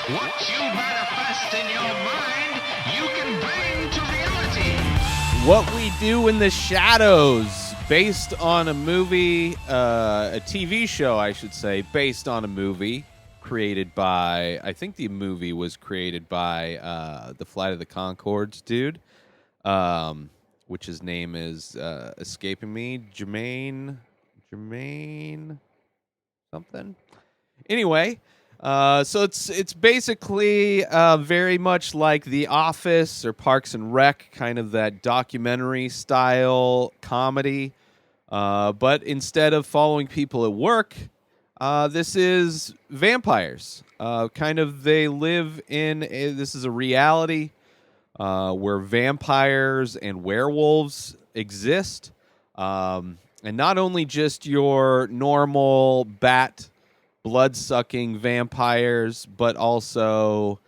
What you manifest in your mind, you can bring to reality. What We Do in the Shadows, based on a movie, a TV show, I should say, based on a movie created by, I think the movie was created by the Flight of the Conchords dude, which his name is escaping me, Jemaine something. Anyway, so it's basically very much like The Office or Parks and Rec, kind of that documentary style comedy. But instead of following people at work, this is vampires. Kind of they live in this is a reality where vampires and werewolves exist. And not only just your normal bat blood-sucking vampires, but also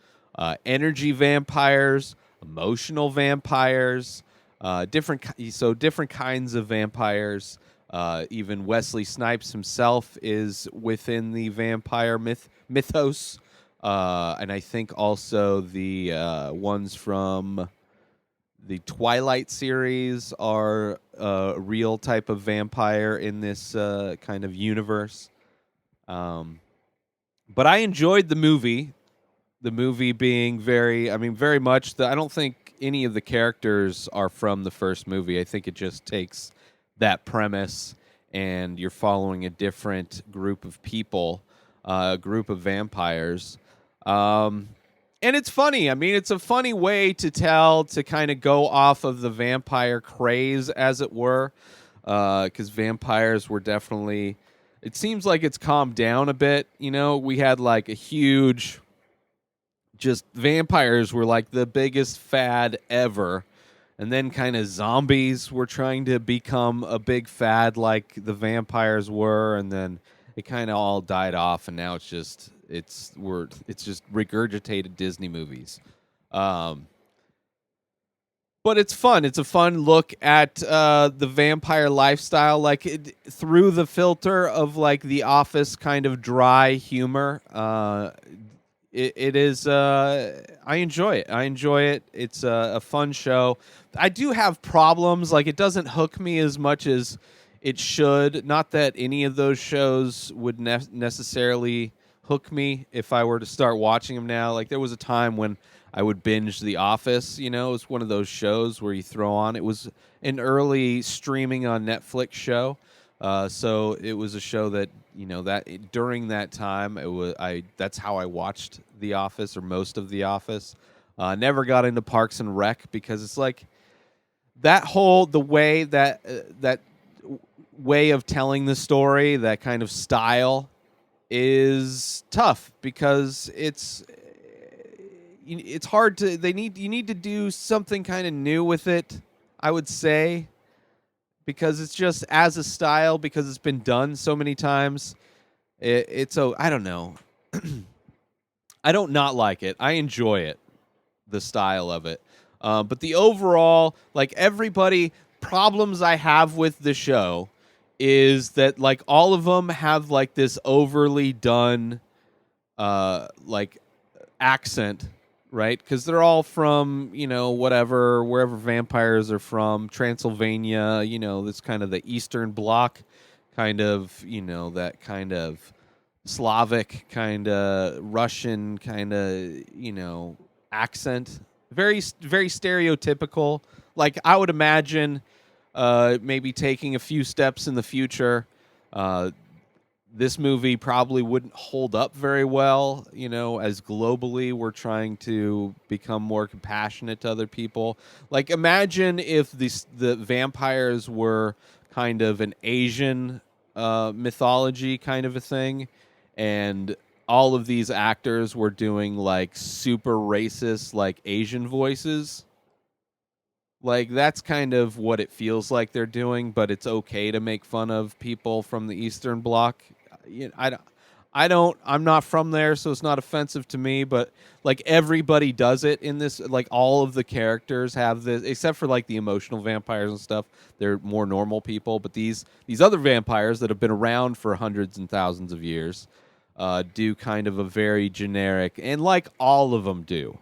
energy vampires, emotional vampires, different kinds of vampires. Even Wesley Snipes himself is within the vampire mythos, and I think also the ones from the Twilight series are a real type of vampire in this kind of universe. But I enjoyed the movie. The movie being very much. I don't think any of the characters are from the first movie. I think it just takes that premise and you're following a different group of people, a group of vampires. And it's funny. I mean, it's a funny way to kind of go off of the vampire craze, as it were, because vampires were definitely. It seems like it's calmed down a bit. You know, we had like a huge. Just vampires were like the biggest fad ever. And then kind of zombies were trying to become a big fad like the vampires were. And then it kind of all died off. And now it's just regurgitated Disney movies. But it's fun. It's a fun look at the vampire lifestyle, through the filter of like The Office kind of dry humor. It is. I enjoy it. It's a fun show. I do have problems. Like, it doesn't hook me as much as it should. Not that any of those shows would necessarily hook me if I were to start watching them now. Like, there was a time when I would binge The Office. You know, it was one of those shows where you throw on. It was an early streaming on Netflix show. So it was a show that, you know, that during that time that's how I watched The Office, or most of The Office. Never got into Parks and Rec because it's like the way that way of telling the story, that kind of style is tough because it's hard to you need to do something kind of new with it, I would say. Because it's just as a style, because it's been done so many times. I don't know. I don't not like it. I enjoy it, the style of it. But the overall, like, problems I have with the show is that, like, all of them have like this overly done, like, accent. Right, because they're all from, you know, wherever vampires are from, Transylvania. You know, this kind of the Eastern Bloc, kind of, you know, that kind of Slavic, kind of Russian, kind of, you know, accent. Very, very stereotypical. Like, I would imagine, maybe taking a few steps in the future. This movie probably wouldn't hold up very well, you know, as globally we're trying to become more compassionate to other people. Like, imagine if the vampires were kind of an Asian mythology kind of a thing, and all of these actors were doing like super racist, like, Asian voices. Like, that's kind of what it feels like they're doing, but it's okay to make fun of people from the Eastern Bloc. You know, I'm not from there, so it's not offensive to me, but like, everybody does it in this. Like, all of the characters have this, except for like the emotional vampires and stuff. They're more normal people, but these other vampires that have been around for hundreds and thousands of years, do kind of a very generic, and like all of them do,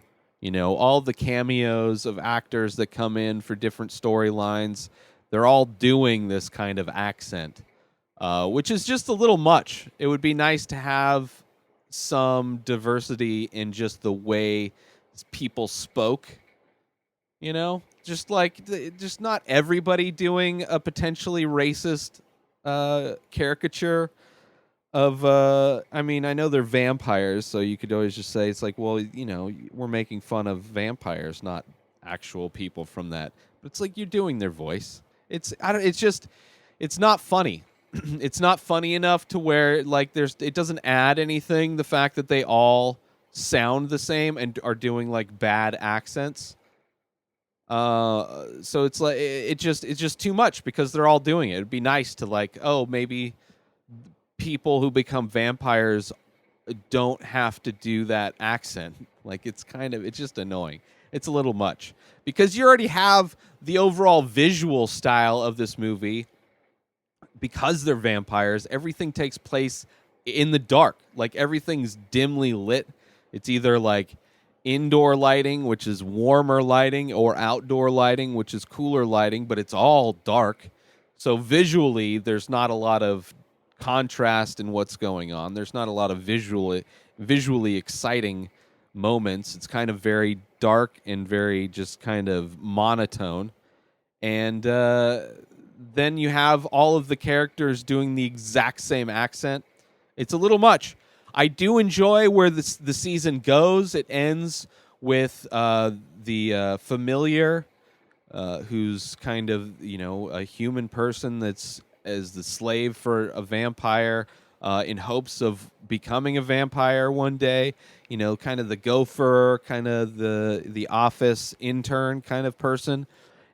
all the cameos of actors that come in for different storylines, they're all doing this kind of accent, which is just a little much. It would be nice to have some diversity in just the way people spoke, just just not everybody doing a potentially racist caricature of I mean, I know they're vampires, so you could always just say it's like, well, we're making fun of vampires, not actual people from that. But it's like you're doing their voice. It's not funny. It's not funny enough to where it doesn't add anything, the fact that they all sound the same and are doing like bad accents. So it's like it's just too much because they're all doing it. It'd be nice to maybe people who become vampires don't have to do that accent. It's just annoying. It's a little much because you already have the overall visual style of this movie. Because they're vampires, everything takes place in the dark. Everything's dimly lit. It's either indoor lighting, which is warmer lighting, or outdoor lighting, which is cooler lighting, but it's all dark. So visually, there's not a lot of contrast in what's going on. There's not a lot of visually exciting moments. It's kind of very dark and very just kind of monotone. And then you have all of the characters doing the exact same accent. It's a little much. I do enjoy where the season goes. It ends with the familiar, who's kind of a human person that's as the slave for a vampire, in hopes of becoming a vampire one day. Kind of the gopher, kind of the office intern kind of person,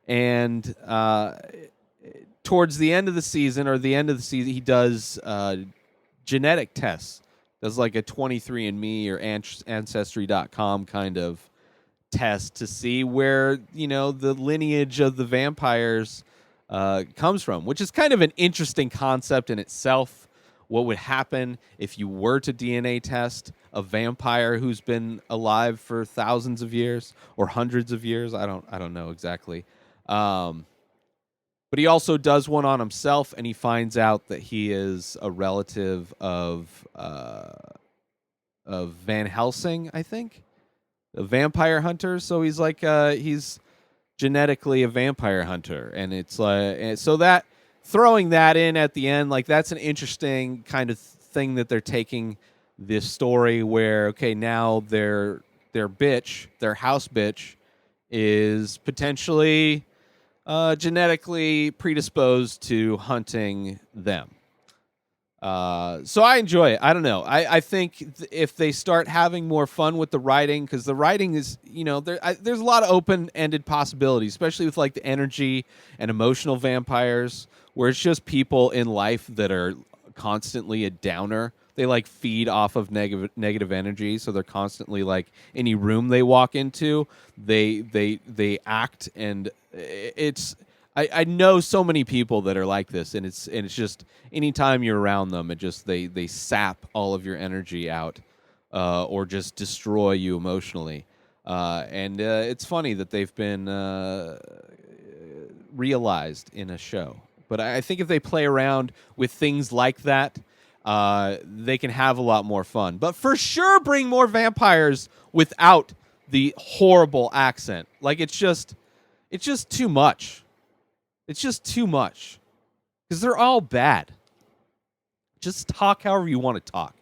and towards the end of the season, he does genetic tests. Does a 23andMe or Ancestry.com kind of test to see where, the lineage of the vampires comes from, which is kind of an interesting concept in itself. What would happen if you were to DNA test a vampire who's been alive for thousands of years or hundreds of years? I don't know exactly. But he also does one on himself, and he finds out that he is a relative of Van Helsing, I think, a vampire hunter. So he's he's genetically a vampire hunter, and it's so that throwing that in at the end, that's an interesting kind of thing that they're taking this story where, okay, now their house bitch, is potentially genetically predisposed to hunting them. So I enjoy it. I don't know. I think if they start having more fun with the writing, because the writing is, there's a lot of open-ended possibilities, especially with the energy and emotional vampires, where it's just people in life that are constantly a downer. They feed off of negative energy, so they're constantly any room they walk into, they act, and it's I know so many people that are like this, and it's just anytime you're around them, it just they sap all of your energy out, or just destroy you emotionally, and it's funny that they've been realized in a show. But I think if they play around with things like that, they can have a lot more fun. But for sure, bring more vampires without the horrible accent. It's just too much. It's just too much. Because they're all bad. Just talk however you want to talk.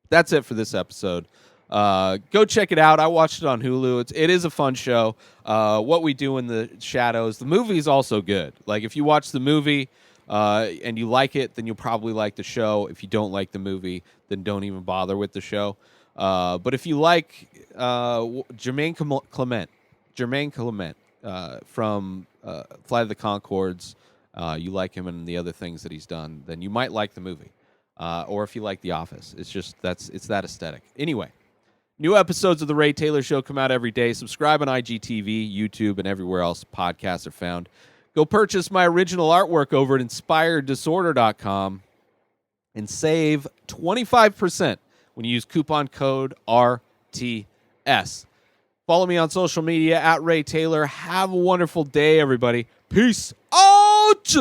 That's it for this episode. Go check it out. I watched it on Hulu. It is a fun show. What We Do in the Shadows. The movie is also good. If you watch the movie and you like it, then you'll probably like the show. If you don't like the movie, then don't even bother with the show. But if you like Jemaine Clement from Flight of the Conchords, you like him and the other things that he's done, then you might like the movie. Or if you like The Office. It's that aesthetic. Anyway. New episodes of The Ray Taylor Show come out every day. Subscribe on IGTV, YouTube, and everywhere else podcasts are found. Go purchase my original artwork over at InspiredDisorder.com. and save 25% when you use coupon code RTS. Follow me on social media at Ray Taylor. Have a wonderful day, everybody. Peace out!